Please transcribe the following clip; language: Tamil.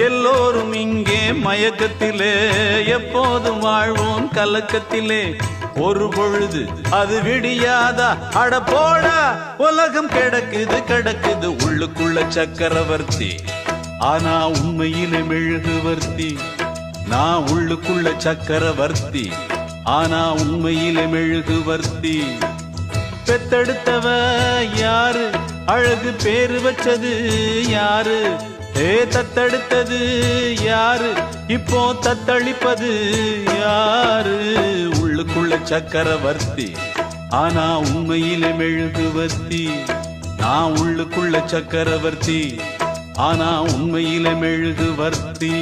எல்லோரும் இங்கே மயக்கத்திலே எப்போதும் வாழ்வோம் கலக்கத்திலே ஒரு பொழுது அது விடியாதா அட போடா உலகம் கிடக்குது கிடக்குது உள்ளுக்குள்ள சக்கரவர்த்தி ஆனா உண்மையிலே மெழுகுவர்த்தி நான் உள்ளுக்குள்ள சக்கரவர்த்தி ஆனா உண்மையிலே மெழுகுவர்த்தி பெத்தெடுத்தவ யாரு அழகு பேரு வச்சது யாரு தத்தெடுத்தது யாரு இப்போ தத்தளிப்பது யாரு உள்ளுக்குள்ள சக்கரவர்த்தி ஆனா உண்மையிலே மெழுகுவர்த்தி நான் உள்ளுக்குள்ள சக்கரவர்த்தி ஆனா உண்மையிலே மெழுகுவர்த்தி